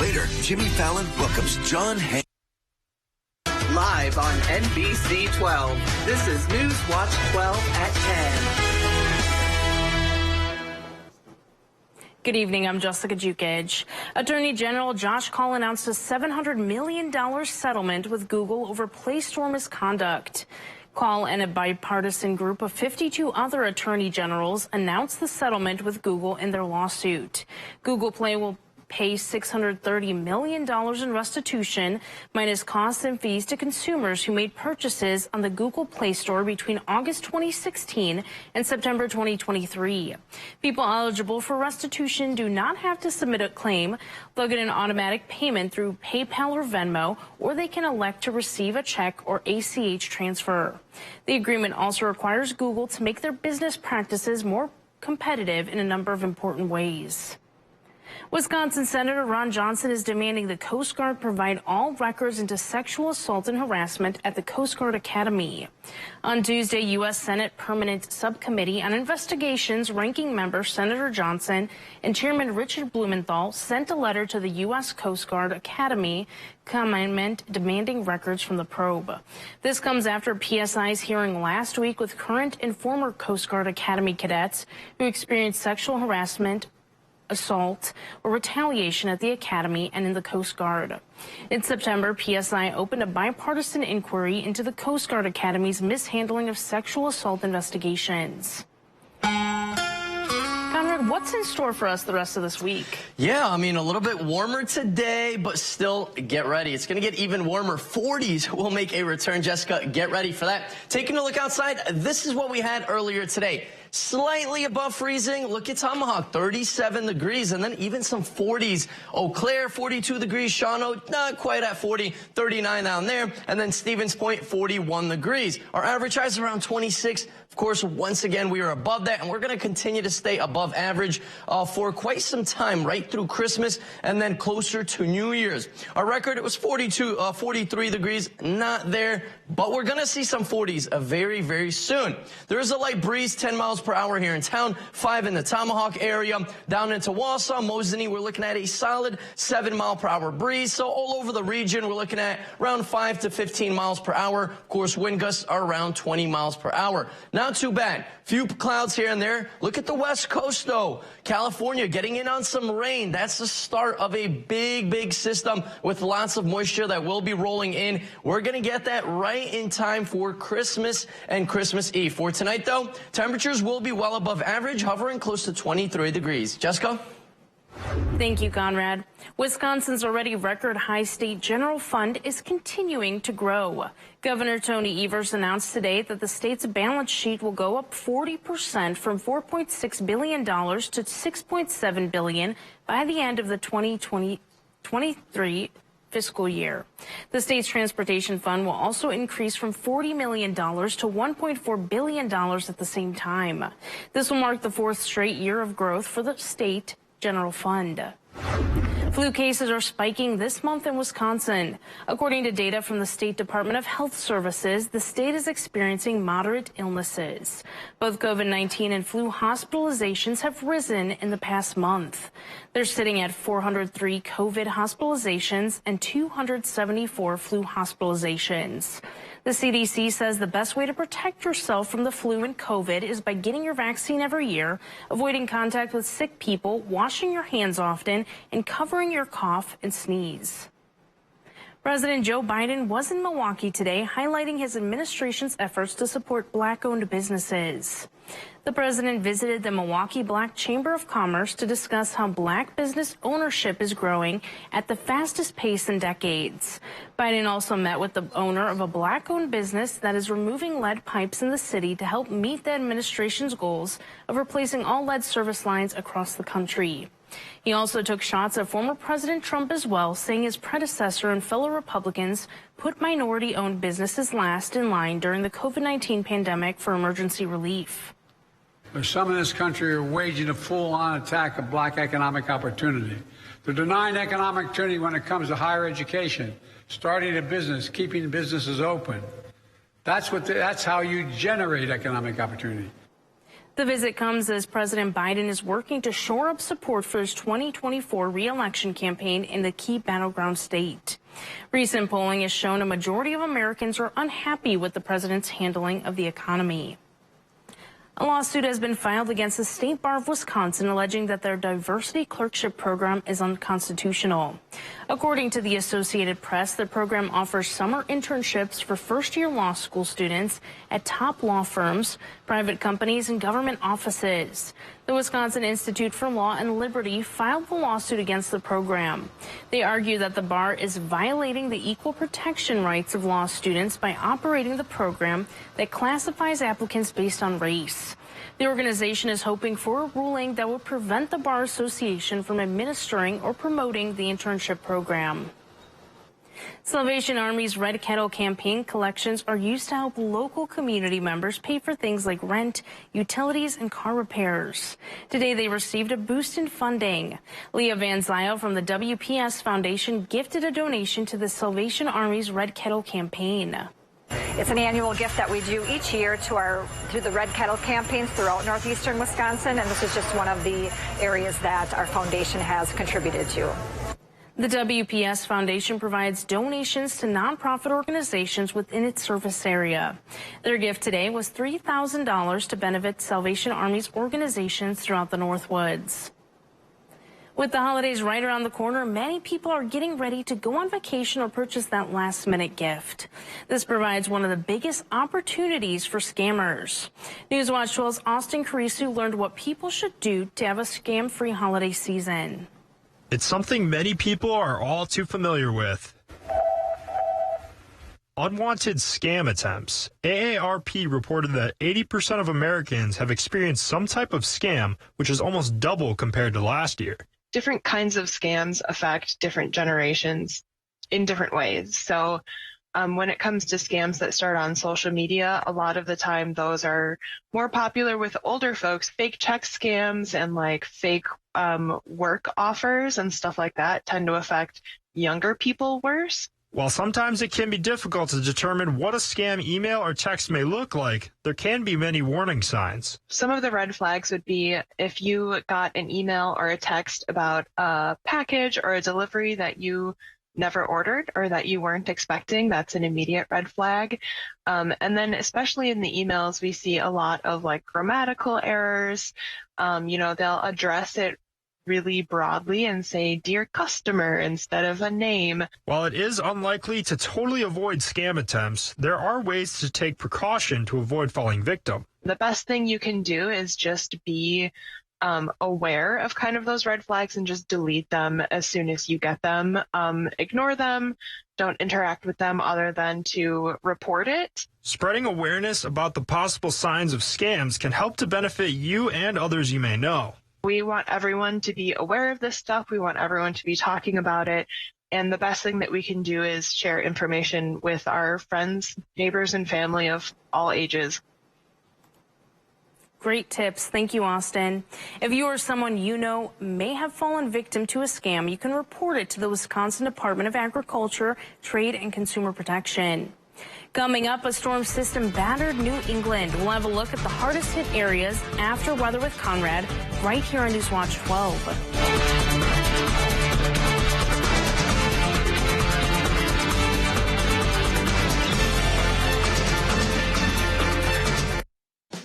Later, Jimmy Fallon welcomes John Hank. Live on NBC 12, this is News Watch 12 at 10. Good evening, I'm Jessica Jukic. Attorney General Josh Kaul announced a $700 million settlement with Google over Play Store misconduct. Kaul and a bipartisan group of 52 other attorney generals announced the settlement with Google in their lawsuit. Google Play will pay $630 million in restitution, minus costs and fees to consumers who made purchases on the Google Play Store between August 2016 and September 2023. People eligible for restitution do not have to submit a claim. They'll get an automatic payment through PayPal or Venmo, or they can elect to receive a check or ACH transfer. The agreement also requires Google to make their business practices more competitive in a number of important ways. Wisconsin Senator Ron Johnson is demanding the Coast Guard provide all records into sexual assault and harassment at the Coast Guard Academy. On Tuesday, U.S. Senate Permanent Subcommittee on Investigations ranking member Senator Johnson and Chairman Richard Blumenthal sent a letter to the U.S. Coast Guard Academy commandment demanding records from the probe. This comes after PSI's hearing last week with current and former Coast Guard Academy cadets who experienced sexual harassment, assault, or retaliation at the Academy and in the Coast Guard. In September, PSI opened a bipartisan inquiry into the Coast Guard Academy's mishandling of sexual assault investigations. Conrad, what's in store for us the rest of this week? Yeah, I mean, a little bit warmer today, but still get ready. It's going to get even warmer. 40s will make a return. Jessica, get ready for that. Taking a look outside, this is what we had earlier today. Slightly above freezing. Look at Tomahawk, 37 degrees, and then even some 40s. Eau Claire, 42 degrees. Shawano, not quite at 40, 39 down there. And then Stevens Point, 41 degrees. Our average highs around 26. Of course, once again, we are above that, and we're going to continue to stay above average for quite some time, right through Christmas and then closer to New Year's. Our record, it was 43 degrees, not there, but we're going to see some 40s very, very soon. There is a light breeze, 10 miles per hour here in town, 5 in the Tomahawk area. Down into Wausau, Mosinee, we're looking at a solid 7 mile per hour breeze. So all over the region, we're looking at around 5 to 15 miles per hour. Of course, wind gusts are around 20 miles per hour. Not too bad. Few clouds here and there. Look at the West Coast, though. California getting in on some rain. That's the start of a big, big system with lots of moisture that will be rolling in. We're going to get that right in time for Christmas and Christmas Eve. For tonight, though, temperatures will be well above average, hovering close to 23 degrees. Jessica? Thank you, Conrad. Wisconsin's already record high state general fund is continuing to grow. Governor Tony Evers announced today that the state's balance sheet will go up 40% from $4.6 billion to $6.7 billion by the end of the 2023 fiscal year. The state's transportation fund will also increase from $40 million to $1.4 billion at the same time. This will mark the 4th straight year of growth for the state general fund. Flu cases are spiking this month in Wisconsin. According to data from the State Department of Health Services, the state is experiencing moderate illnesses. Both COVID-19 and flu hospitalizations have risen in the past month. They're sitting at 403 COVID hospitalizations and 274 flu hospitalizations. The CDC says the best way to protect yourself from the flu and COVID is by getting your vaccine every year, avoiding contact with sick people, washing your hands often, and covering your cough and sneeze. President Joe Biden was in Milwaukee today, highlighting his administration's efforts to support Black-owned businesses. The president visited the Milwaukee Black Chamber of Commerce to discuss how Black business ownership is growing at the fastest pace in decades. Biden also met with the owner of a Black-owned business that is removing lead pipes in the city to help meet the administration's goals of replacing all lead service lines across the country. He also took shots at former President Trump as well, saying his predecessor and fellow Republicans put minority-owned businesses last in line during the COVID-19 pandemic for emergency relief. Some in this country are waging a full-on attack of Black economic opportunity. They're denying economic opportunity when it comes to higher education, starting a business, keeping businesses open. That's how you generate economic opportunity. The visit comes as President Biden is working to shore up support for his 2024 re-election campaign in the key battleground state. Recent polling has shown a majority of Americans are unhappy with the president's handling of the economy. A lawsuit has been filed against the State Bar of Wisconsin alleging that their diversity clerkship program is unconstitutional. According to the Associated Press, the program offers summer internships for first-year law school students at top law firms, private companies, and government offices. The Wisconsin Institute for Law and Liberty filed the lawsuit against the program. They argue that the bar is violating the equal protection rights of law students by operating the program that classifies applicants based on race. The organization is hoping for a ruling that will prevent the Bar Association from administering or promoting the internship program. Salvation Army's Red Kettle campaign collections are used to help local community members pay for things like rent, utilities, and car repairs. Today, they received a boost in funding. Leah Van Zyl from the WPS Foundation gifted a donation to the Salvation Army's Red Kettle campaign. It's an annual gift that we do each year to the Red Kettle campaigns throughout northeastern Wisconsin, and this is just one of the areas that our foundation has contributed to. The WPS Foundation provides donations to nonprofit organizations within its service area. Their gift today was $3,000 to benefit Salvation Army's organizations throughout the Northwoods. With the holidays right around the corner, many people are getting ready to go on vacation or purchase that last-minute gift. This provides one of the biggest opportunities for scammers. Newswatch 12's Austin Carisu learned what people should do to have a scam-free holiday season. It's something many people are all too familiar with. Unwanted scam attempts. AARP reported that 80% of Americans have experienced some type of scam, which is almost double compared to last year. Different kinds of scams affect different generations in different ways. So when it comes to scams that start on social media, a lot of the time those are more popular with older folks. Fake check scams and like fake work offers and stuff like that tend to affect younger people worse. While sometimes it can be difficult to determine what a scam email or text may look like, there can be many warning signs. Some of the red flags would be if you got an email or a text about a package or a delivery that you never ordered or that you weren't expecting. That's an immediate red flag. And then especially in the emails, we see a lot of like grammatical errors. They'll address it really broadly and say, "Dear customer," instead of a name. While it is unlikely to totally avoid scam attempts, there are ways to take precaution to avoid falling victim. The best thing you can do is just be aware of kind of those red flags and just delete them as soon as you get them. Ignore them. Don't interact with them other than to report it. Spreading awareness about the possible signs of scams can help to benefit you and others you may know. We want everyone to be aware of this stuff. We want everyone to be talking about it. And the best thing that we can do is share information with our friends, neighbors, and family of all ages. Great tips. Thank you, Austin. If you or someone you know may have fallen victim to a scam, you can report it to the Wisconsin Department of Agriculture, Trade, and Consumer Protection. Coming up, a storm system battered New England. We'll have a look at the hardest hit areas after Weather with Conrad right here on Newswatch 12.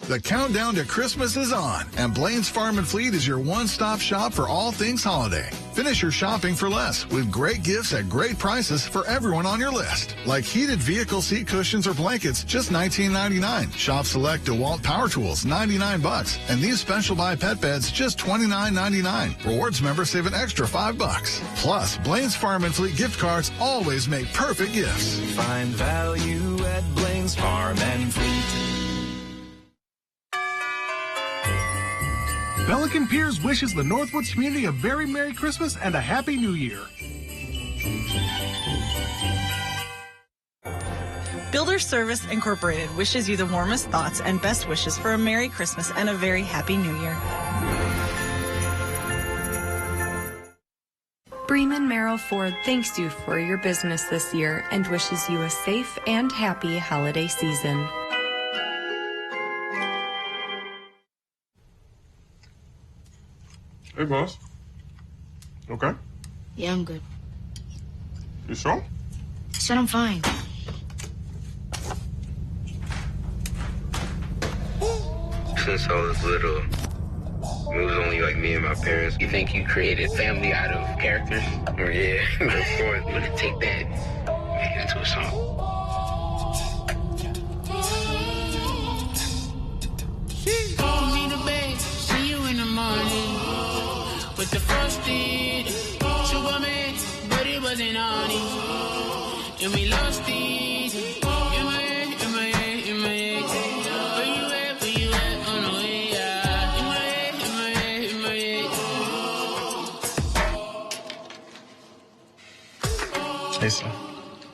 The countdown to Christmas is on, and Blaine's Farm and Fleet is your one-stop shop for all things holiday. Finish your shopping for less with great gifts at great prices for everyone on your list. Like heated vehicle seat cushions or blankets, just $19.99. Shop select DeWalt Power Tools, $99. And these special buy pet beds, just $29.99. Rewards members save an extra $5. Plus, Blaine's Farm and Fleet gift cards always make perfect gifts. Find value at Blaine's Farm and Fleet. Pelican Piers wishes the Northwoods community a very Merry Christmas and a Happy New Year. Builder Service Incorporated wishes you the warmest thoughts and best wishes for a Merry Christmas and a very Happy New Year. Bremen Merrill Ford thanks you for your business this year and wishes you a safe and happy holiday season. Hey, boss. Okay? Yeah, I'm good. You sure? I said I'm fine. Since I was little, it was only like me and my parents. You think you created family out of characters? Or yeah, of course. But to take that, make it into a song. Call me the babe, see you in the morning. With the frosted Superman, but it wasn't on it. And we lost it. In my head, in my head, in my head. Where you at, where you at, on the way out. In my head, in my head, in my head. Hey, son.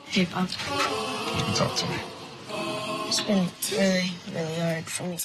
Hey, Pop. You can talk to me. It's been really, really hard for me.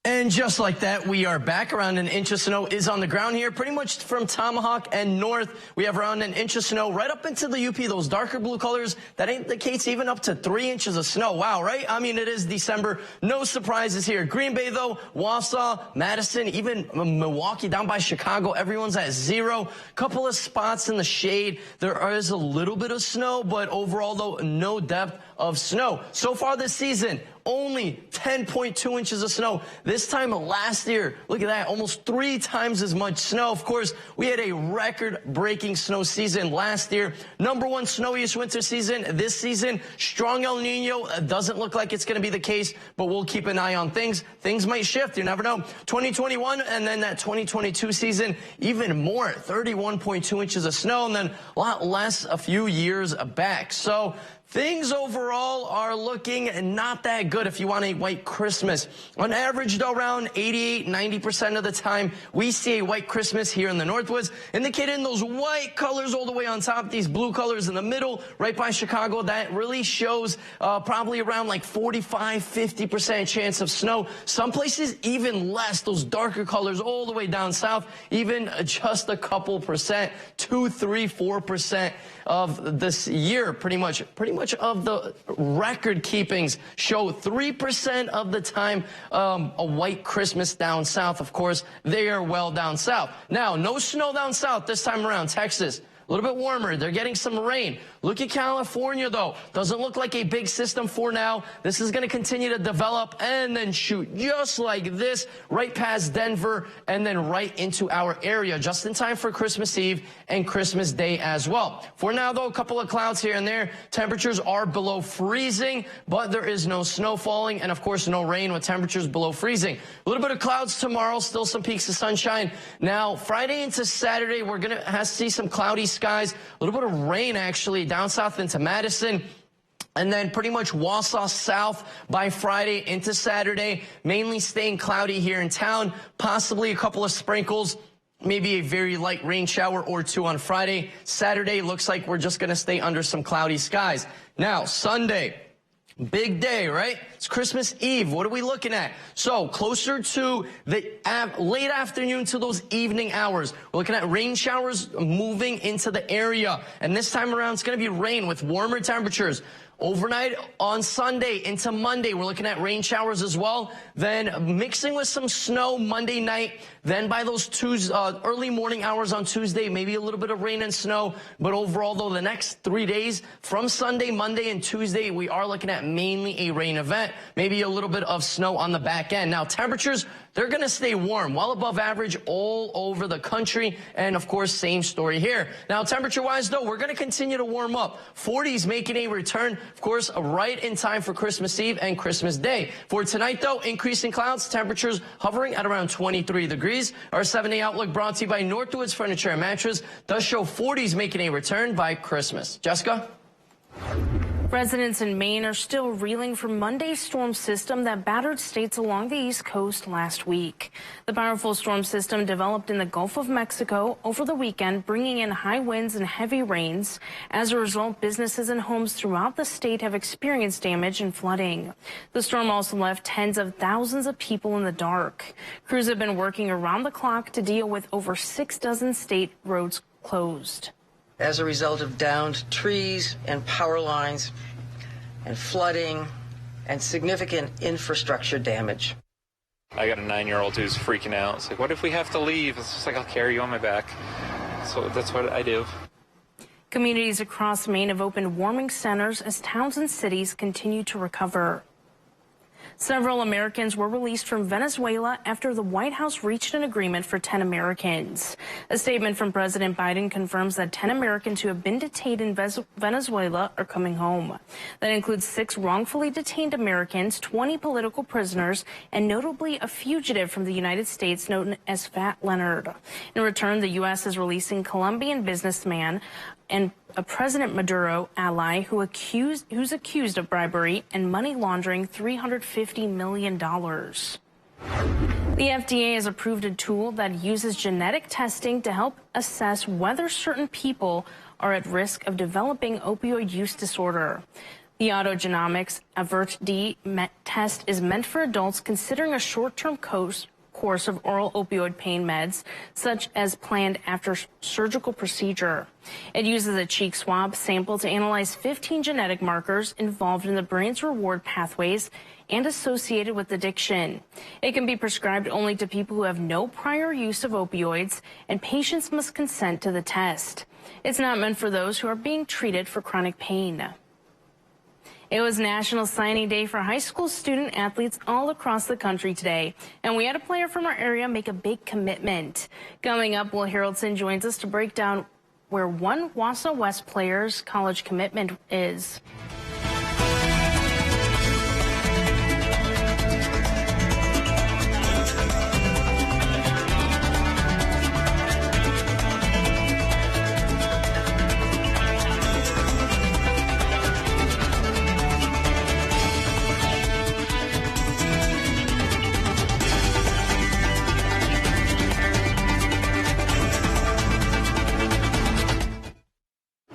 And just like that, we are back. Around an inch of snow is on the ground here, pretty much from Tomahawk and north. We have around an inch of snow right up into the UP, those darker blue colors. That indicates even up to 3 inches of snow. Wow, right? I mean, it is December. No surprises here. Green Bay, though, Wausau, Madison, even Milwaukee, down by Chicago, everyone's at 0. Couple of spots in the shade. There is a little bit of snow, but overall, though, no depth of snow. So far this season, only 10.2 inches of snow. This time last year, look at that, almost 3 times as much snow. Of course, we had a record-breaking snow season last year. #1 snowiest winter season this season. Strong El Nino doesn't look like it's going to be the case, but we'll keep an eye on things. Things might shift. You never know. 2021 and then that 2022 season, even more, 31.2 inches of snow, and then a lot less a few years back. So things overall are looking not that good if you want a white Christmas. On average, though, around 88–90% of the time, we see a white Christmas here in the Northwoods, indicating those white colors all the way on top, these blue colors in the middle, right by Chicago. That really shows probably around like 45–50% chance of snow. Some places even less, those darker colors all the way down south, even just a couple percent, 2, 3, 4% of this year, pretty much of the record keepings show 3% of the time a white Christmas down south. Of course, they are well down south. Now, no snow down south this time around. Texas, a little bit warmer. They're getting some rain. Look at California, though. Doesn't look like a big system for now. This is going to continue to develop and then shoot just like this, right past Denver and then right into our area, just in time for Christmas Eve and Christmas Day as well. For now, though, a couple of clouds here and there. Temperatures are below freezing, but there is no snow falling and, of course, no rain with temperatures below freezing. A little bit of clouds tomorrow, still some peaks of sunshine. Now, Friday into Saturday, we're going to see some cloudy skies, a little bit of rain, actually, down south into Madison. And then pretty much Wausau south by Friday into Saturday, mainly staying cloudy here in town, possibly a couple of sprinkles, maybe a very light rain shower or 2 on Friday. Saturday looks like we're just going to stay under some cloudy skies. Now, Sunday, big day, right? It's Christmas Eve. What are we looking at? So closer to the late afternoon to those evening hours. We're looking at rain showers moving into the area. And this time around, it's going to be rain with warmer temperatures. Overnight on Sunday into Monday, we're looking at rain showers as well. Then mixing with some snow Monday night. Then by those early morning hours on Tuesday, maybe a little bit of rain and snow. But overall, though, the next 3 days from Sunday, Monday, and Tuesday, we are looking at mainly a rain event. Maybe a little bit of snow on the back end. Now, temperatures, they're going to stay warm, well above average all over the country. And, of course, same story here. Now, temperature-wise, though, we're going to continue to warm up. 40s making a return, of course, right in time for Christmas Eve and Christmas Day. For tonight, though, increasing clouds, temperatures hovering at around 23 degrees. Our 7-day outlook brought to you by Northwoods Furniture and Mattress does show 40s making a return by Christmas. Jessica? Residents in Maine are still reeling from Monday's storm system that battered states along the East Coast last week. The powerful storm system developed in the Gulf of Mexico over the weekend, bringing in high winds and heavy rains. As a result, businesses and homes throughout the state have experienced damage and flooding. The storm also left tens of thousands of people in the dark. Crews have been working around the clock to deal with over 6 dozen state roads closed. As a result of downed trees and power lines and flooding and significant infrastructure damage. I got a 9-year-old who's freaking out. It's like, what if we have to leave? It's just like, I'll carry you on my back. So that's what I do. Communities across Maine have opened warming centers as towns and cities continue to recover. Several Americans were released from Venezuela after the White House reached an agreement for 10 Americans. A statement from President Biden confirms that 10 Americans who have been detained in Venezuela are coming home. That includes 6 wrongfully detained Americans, 20 political prisoners, and notably a fugitive from the United States known as Fat Leonard. In return, the U.S. is releasing Colombian businessman and a President Maduro ally who's accused of bribery and money laundering $350 million. The FDA has approved a tool that uses genetic testing to help assess whether certain people are at risk of developing opioid use disorder. The Autogenomics AVERT-D test is meant for adults considering a short-term course of oral opioid pain meds, such as planned after surgical procedure. It uses a cheek swab sample to analyze 15 genetic markers involved in the brain's reward pathways and associated with addiction. It can be prescribed only to people who have no prior use of opioids, and patients must consent to the test. It's not meant for those who are being treated for chronic pain. It was National Signing Day for high school student athletes all across the country today, and we had a player from our area make a big commitment. Coming up, Will Haraldson joins us to break down where one Wausau West player's college commitment is.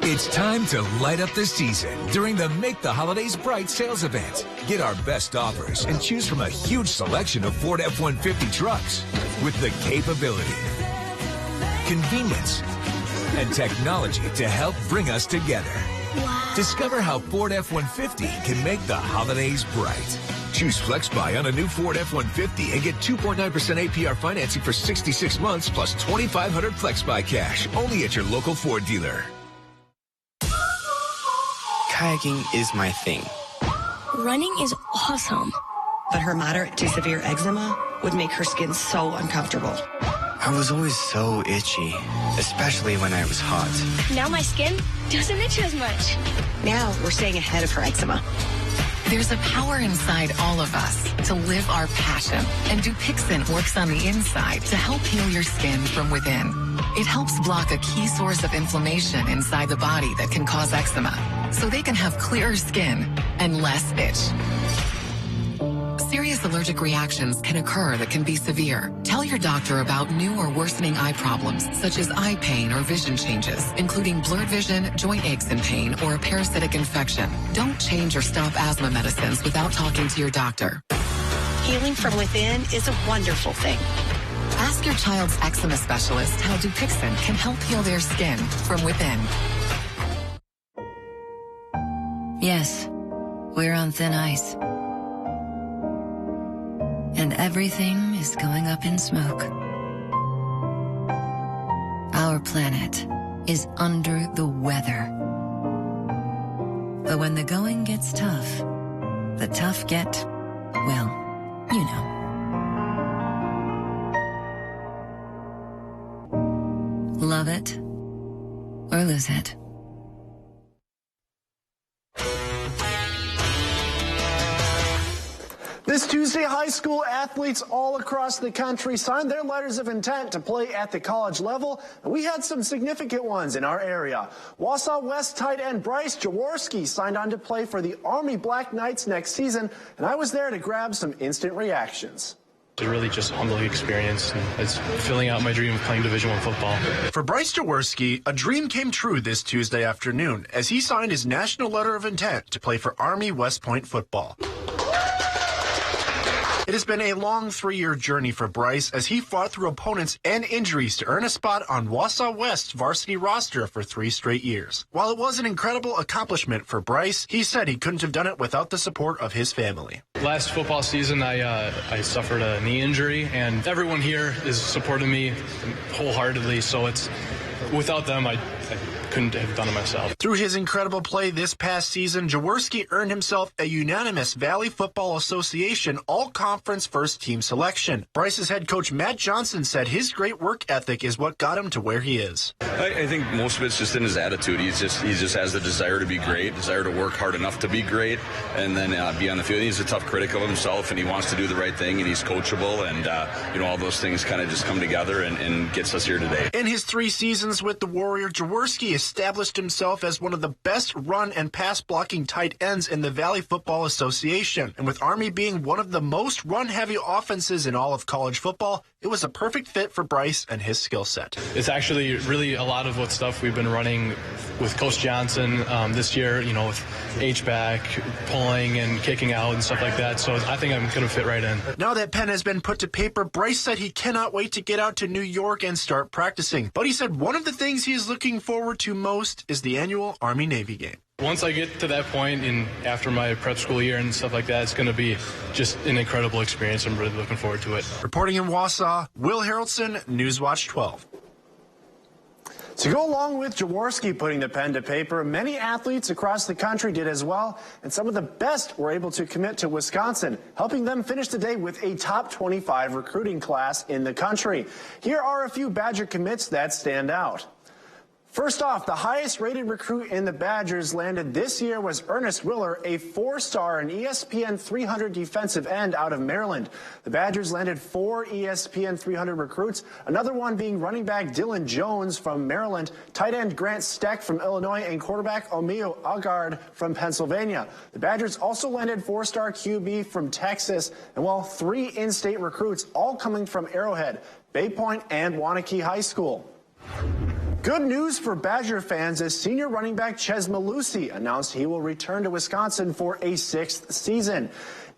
It's time to light up the season during the Make the Holidays Bright sales event. Get our best offers and choose from a huge selection of Ford F-150 trucks with the capability, convenience, and technology to help bring us together. Wow. Discover how Ford F-150 can make the holidays bright. Choose FlexBuy on a new Ford F-150 and get 2.9% APR financing for 66 months plus $2,500 FlexBuy cash only at your local Ford dealer. Kayaking is my thing. Running is awesome. But her moderate to severe eczema would make her skin so uncomfortable. I was always so itchy, especially when I was hot. Now my skin doesn't itch as much. Now we're staying ahead of her eczema. There's a power inside all of us to live our passion, and Dupixent works on the inside to help heal your skin from within. It helps block a key source of inflammation inside the body that can cause eczema, so they can have clearer skin and less itch. Serious allergic reactions can occur that can be severe. Tell your doctor about new or worsening eye problems, such as eye pain or vision changes, including blurred vision, joint aches and pain, or a parasitic infection. Don't change or stop asthma medicines without talking to your doctor. Healing from within is a wonderful thing. Ask your child's eczema specialist how Dupixent can help heal their skin from within. Yes, we're on thin ice. And everything is going up in smoke. Our planet is under the weather. But when the going gets tough, the tough get, well, you know. Love it or lose it. This Tuesday, high school athletes all across the country signed their letters of intent to play at the college level, and we had some significant ones in our area. Wausau West tight end Bryce Jaworski signed on to play for the Army Black Knights next season, and I was there to grab some instant reactions. It's really just a humbling experience, and it's filling out my dream of playing Division I football. For Bryce Jaworski, a dream came true this Tuesday afternoon as he signed his national letter of intent to play for Army West Point football. It has been a long 3-year journey for Bryce as he fought through opponents and injuries to earn a spot on Wausau West's varsity roster for 3 straight years. While it was an incredible accomplishment for Bryce, he said he couldn't have done it without the support of his family. Last football season, I suffered a knee injury, and everyone here is supporting me wholeheartedly, so it's without them, I couldn't have done it myself. Through his incredible play this past season, Jaworski earned himself a unanimous Valley Football Association all-conference first-team selection. Bryce's head coach Matt Johnson said his great work ethic is what got him to where he is. I think most of it's just in his attitude. He just has the desire to be great, desire to work hard enough to be great, and then be on the field. He's a tough critic of himself, and he wants to do the right thing, and he's coachable, and all those things kind of just come together and gets us here today. In his 3 seasons with the Warrior, Jaworski established himself as one of the best run and pass blocking tight ends in the Valley Football Association. And with Army being one of the most run-heavy offenses in all of college football, it was a perfect fit for Bryce and his skill set. It's actually really a lot of what stuff we've been running with Coach Johnson this year, with H-back, pulling and kicking out and stuff like that. So I think I'm going to fit right in. Now that pen has been put to paper, Bryce said he cannot wait to get out to New York and start practicing. But he said one of the things he is looking forward to most is the annual Army-Navy game. Once I get to that point and after my prep school year and stuff like that, it's going to be just an incredible experience. I'm really looking forward to it. Reporting in Wausau, Will Harrelson, Newswatch 12. To go along with Jaworski putting the pen to paper, many athletes across the country did as well, and some of the best were able to commit to Wisconsin, helping them finish the day with a top 25 recruiting class in the country. Here are a few Badger commits that stand out. First off, the highest-rated recruit in the Badgers landed this year was Ernest Willer, a 4-star and ESPN 300 defensive end out of Maryland. The Badgers landed 4 ESPN 300 recruits, another one being running back Dylan Jones from Maryland, tight end Grant Steck from Illinois, and quarterback Omeo Agard from Pennsylvania. The Badgers also landed 4-star QB from Texas, and 3 in-state recruits, all coming from Arrowhead, Bay Point, and Waunakee High School. Good news for Badger fans as senior running back Ches Malusi announced he will return to Wisconsin for a 6th season.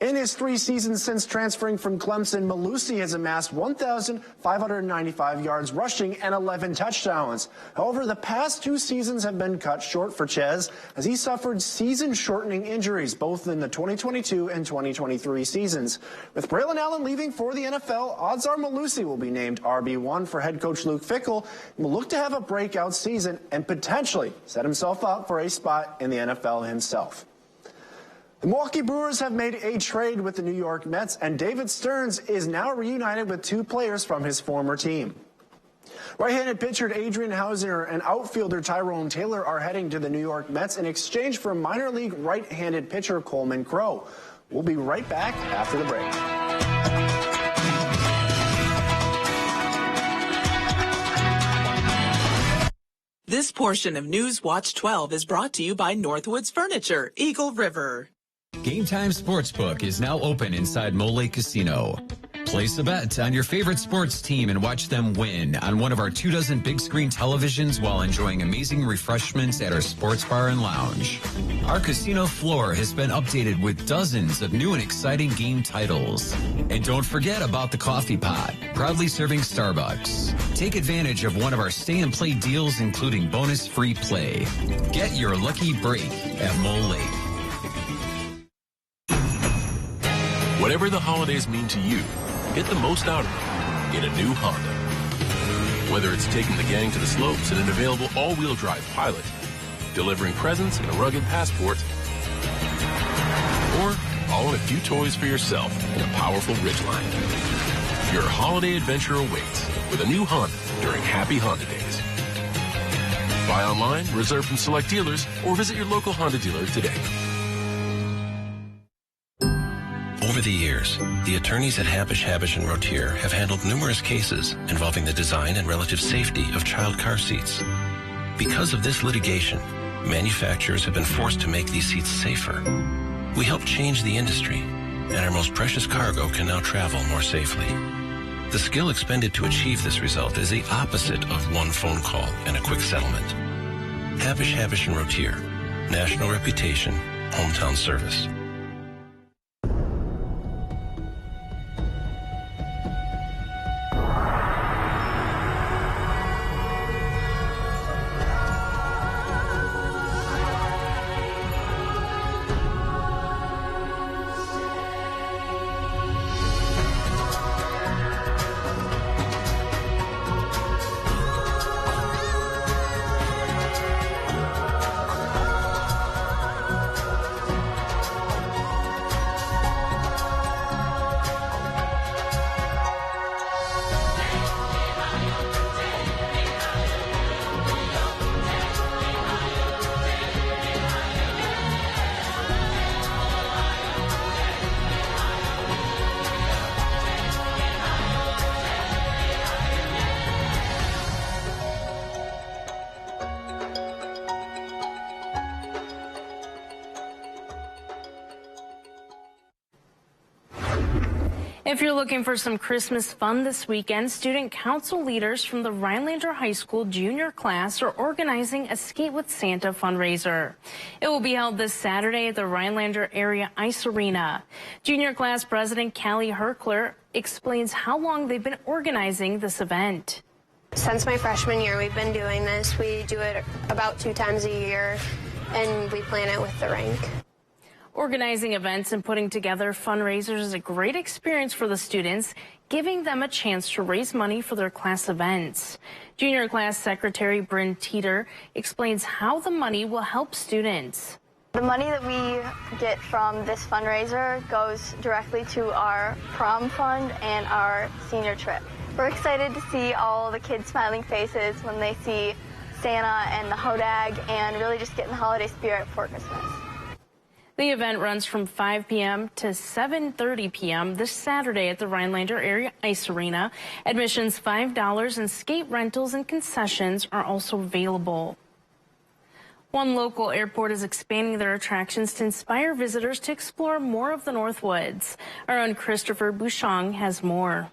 In his 3 seasons since transferring from Clemson, Malusi has amassed 1,595 yards rushing and 11 touchdowns. However, the past 2 seasons have been cut short for Ches as he suffered season-shortening injuries both in the 2022 and 2023 seasons. With Braylon Allen leaving for the NFL, odds are Malusi will be named RB1 for head coach Luke Fickell and will look to have a breakout season and potentially set himself up for a spot in the NFL himself. The Milwaukee Brewers have made a trade with the New York Mets, and David Stearns is now reunited with 2 players from his former team. Right-handed pitcher Adrian Hauser and outfielder Tyrone Taylor are heading to the New York Mets in exchange for minor league right-handed pitcher Coleman Crowe. We'll be right back after the break. This portion of News Watch 12 is brought to you by Northwoods Furniture, Eagle River. Game Time Sportsbook is now open inside Mole Casino. Place a bet on your favorite sports team and watch them win on one of our 24 big screen televisions while enjoying amazing refreshments at our sports bar and lounge. Our casino floor has been updated with dozens of new and exciting game titles. And don't forget about the coffee pot, proudly serving Starbucks. Take advantage of one of our stay and play deals, including bonus free play. Get your lucky break at Mole Lake. Whatever the holidays mean to you, get the most out of them in a new Honda. Whether it's taking the gang to the slopes in an available all-wheel drive Pilot, delivering presents in a rugged Passport, or hauling a few toys for yourself in a powerful Ridgeline. Your holiday adventure awaits with a new Honda during Happy Honda Days. Buy online, reserve from select dealers, or visit your local Honda dealer today. Over the years, the attorneys at Habish, & Rotier have handled numerous cases involving the design and relative safety of child car seats. Because of this litigation, manufacturers have been forced to make these seats safer. We helped change the industry, and our most precious cargo can now travel more safely. The skill expended to achieve this result is the opposite of one phone call and a quick settlement. Habish, & Rotier, national reputation, hometown service. If you're looking for some Christmas fun this weekend, student council leaders from the Rhinelander High School junior class are organizing a Skate with Santa fundraiser. It will be held this Saturday at the Rhinelander Area Ice Arena. Junior class president Callie Herkler explains how long they've been organizing this event. Since my freshman year, we've been doing this. We do it about 2 times a year, and we plan it with the rink. Organizing events and putting together fundraisers is a great experience for the students, giving them a chance to raise money for their class events. Junior class secretary Bryn Teeter explains how the money will help students. The money that we get from this fundraiser goes directly to our prom fund and our senior trip. We're excited to see all the kids' smiling faces when they see Santa and the Hodag and really just get in the holiday spirit for Christmas. The event runs from 5 p.m. to 7:30 p.m. this Saturday at the Rhinelander Area Ice Arena. Admission's $5 and skate rentals and concessions are also available. One local airport is expanding their attractions to inspire visitors to explore more of the Northwoods. Our own Christopher Bouchong has more.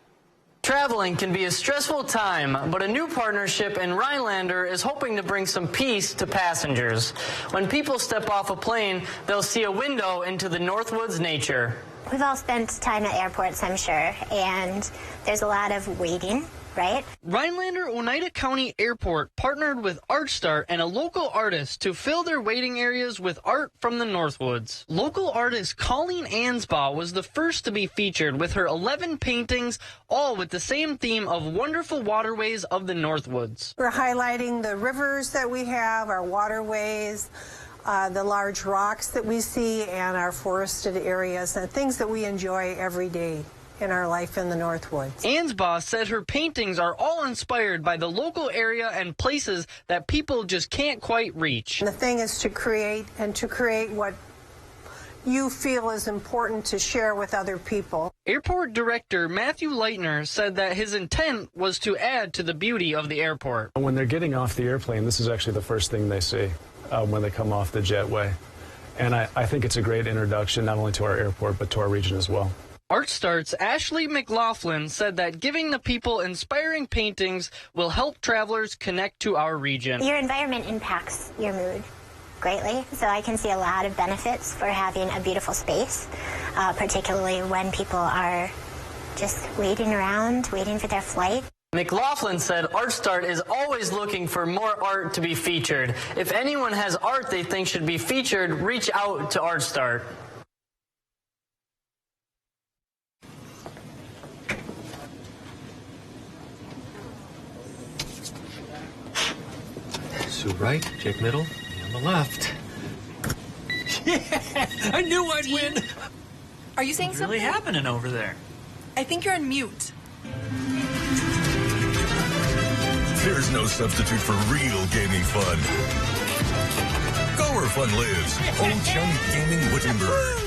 Traveling can be a stressful time, but a new partnership in Rhinelander is hoping to bring some peace to passengers. When people step off a plane, they'll see a window into the Northwoods nature. We've all spent time at airports, I'm sure, and there's a lot of waiting, right? Rhinelander Oneida County Airport partnered with ArtStart and a local artist to fill their waiting areas with art from the Northwoods. Local artist Colleen Ansbaugh was the first to be featured with her 11 paintings, all with the same theme of wonderful waterways of the Northwoods. We're highlighting the rivers that we have, our waterways, the large rocks that we see, and our forested areas, and things that we enjoy every day in our life in the Northwoods. Ansbaugh said her paintings are all inspired by the local area and places that people just can't quite reach. And the thing is to create what you feel is important to share with other people. Airport Director Matthew Leitner said that his intent was to add to the beauty of the airport. When they're getting off the airplane, this is actually the first thing they see when they come off the jetway. And I think it's a great introduction not only to our airport but to our region as well. ArtStart's Ashley McLaughlin said that giving the people inspiring paintings will help travelers connect to our region. Your environment impacts your mood greatly, so I can see a lot of benefits for having a beautiful space, particularly when people are just waiting around, waiting for their flight. McLaughlin said ArtStart is always looking for more art to be featured. If anyone has art they think should be featured, reach out to ArtStart. Sue right, Jake middle, me on the left. Yeah, I knew I'd win. Are you saying What's something? really happening over there? I think you're on mute. There's no substitute for real gaming fun. Go where fun lives. Old Chum Gaming Wittenberg.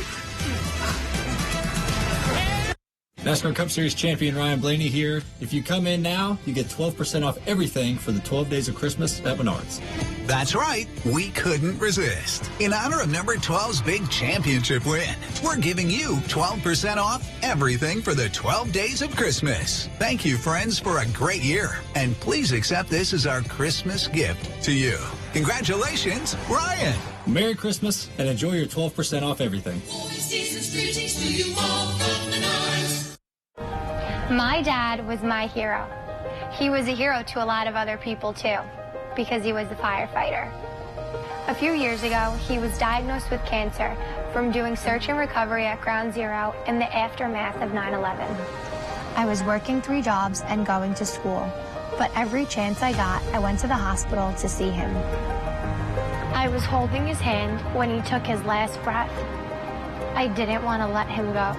NASCAR Cup Series champion Ryan Blaney here. If you come in now, you get 12% off everything for the 12 days of Christmas at Menards. That's right. We couldn't resist. In honor of number 12's big championship win, we're giving you 12% off everything for the 12 days of Christmas. Thank you, friends, for a great year. And please accept this as our Christmas gift to you. Congratulations, Ryan. Merry Christmas and enjoy your 12% off everything. My dad was my hero. He was a hero to a lot of other people too, because he was a firefighter. A few years ago, he was diagnosed with cancer from doing search and recovery at Ground Zero in the aftermath of 9/11. I was working 3 jobs and going to school, but every chance I got, I went to the hospital to see him. I was holding his hand when he took his last breath. I didn't want to let him go.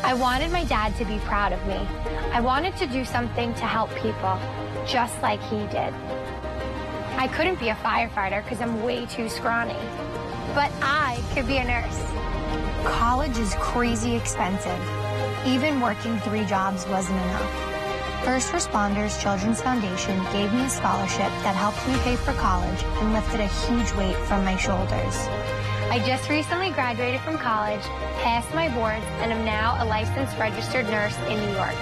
I wanted my dad to be proud of me. I wanted to do something to help people, just like he did. I couldn't be a firefighter because I'm way too scrawny, but I could be a nurse. College is crazy expensive. Even working 3 jobs wasn't enough. First Responders Children's Foundation gave me a scholarship that helped me pay for college and lifted a huge weight from my shoulders. I just recently graduated from college, passed my boards, and am now a licensed registered nurse in New York.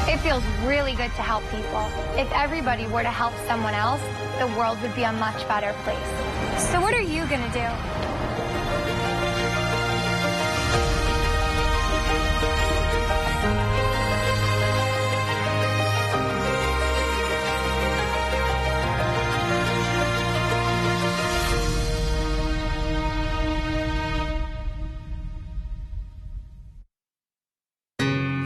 It feels really good to help people. If everybody were to help someone else, the world would be a much better place. So what are you going to do?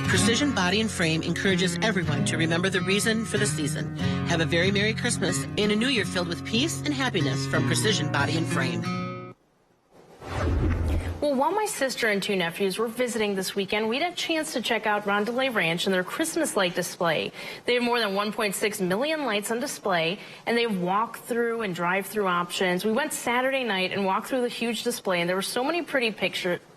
Precision Body and Frame encourages everyone to remember the reason for the season. Have a very Merry Christmas and a New Year filled with peace and happiness from Precision Body and Frame. Well, while my sister and 2 nephews were visiting this weekend, we had a chance to check out Rondelay Ranch and their Christmas light display. They have more than 1.6 million lights on display, and they have walk-through and drive-through options. We went Saturday night and walked through the huge display, and there were so many pretty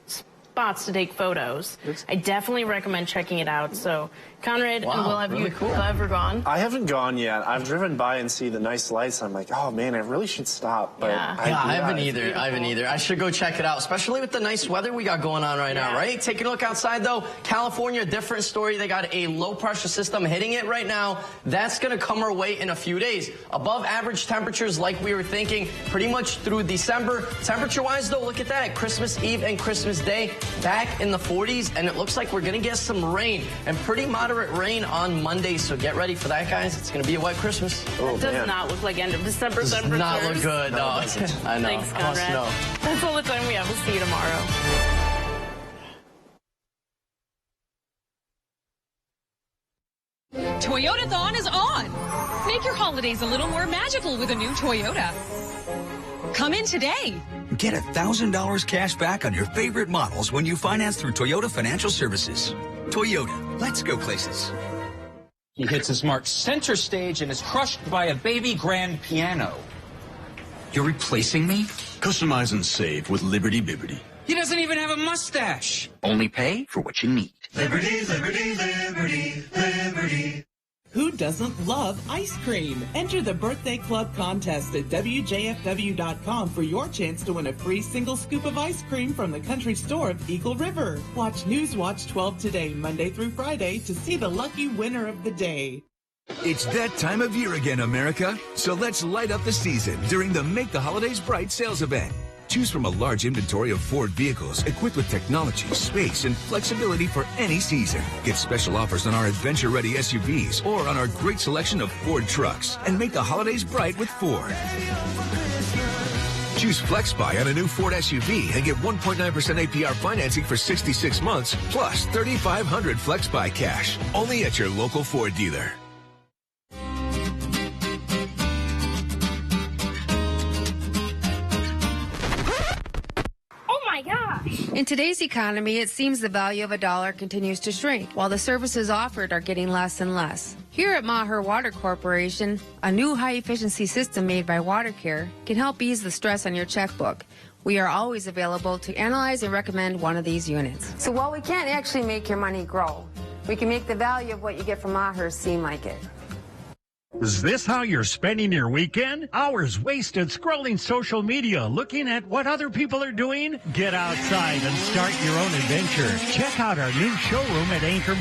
spots to take photos. I definitely recommend checking it out. So, Conrad and Will, have you ever gone? I haven't gone yet. I've driven by and see the nice lights. I'm like, oh man, I really should stop. But I haven't either. I should go check it out, especially with the nice weather we got going on right now, right? Taking a look outside though, California, different story. They got a low pressure system hitting it right now. That's going to come our way in a few days. Above average temperatures like we were thinking pretty much through December. Temperature wise though, look at that. Christmas Eve and Christmas Day back in the 40s, and it looks like we're going to get some rain and pretty moderate rain on Monday, so get ready for that, guys. It's going to be a wet Christmas. It does not look like end of December temperatures. Does not look good, no. I know. Thanks, Conrad. That's all the time we have. We'll see you tomorrow. Toyotathon is on. Make your holidays a little more magical with a new Toyota. Come in today. Get $1,000 cash back on your favorite models when you finance through Toyota Financial Services. Toyota, let's go places. He hits his mark center stage and is crushed by a baby grand piano. You're replacing me? Customize and save with Liberty Bibbity. He doesn't even have a mustache. Only pay for what you need. Liberty, liberty, liberty, liberty. Who doesn't love ice cream? Enter the Birthday Club contest at WJFW.com for your chance to win a free single scoop of ice cream from the country store of Eagle River. Watch Newswatch 12 today, Monday through Friday, to see the lucky winner of the day. It's that time of year again, America. So let's light up the season during the Make the Holidays Bright sales event. Choose from a large inventory of Ford vehicles equipped with technology, space, and flexibility for any season. Get special offers on our adventure-ready SUVs or on our great selection of Ford trucks. And make the holidays bright with Ford. Choose FlexBuy on a new Ford SUV and get 1.9% APR financing for 66 months, plus $3,500 FlexBuy cash. Only at your local Ford dealer. In today's economy, it seems the value of a dollar continues to shrink, while the services offered are getting less and less. Here at Maher Water Corporation, a new high-efficiency system made by WaterCare can help ease the stress on your checkbook. We are always available to analyze and recommend one of these units. So while we can't actually make your money grow, we can make the value of what you get from Maher seem like it. Is this how you're spending your weekend? Hours wasted scrolling social media, looking at what other people are doing? Get outside and start your own adventure. Check out our new showroom at Anchorage.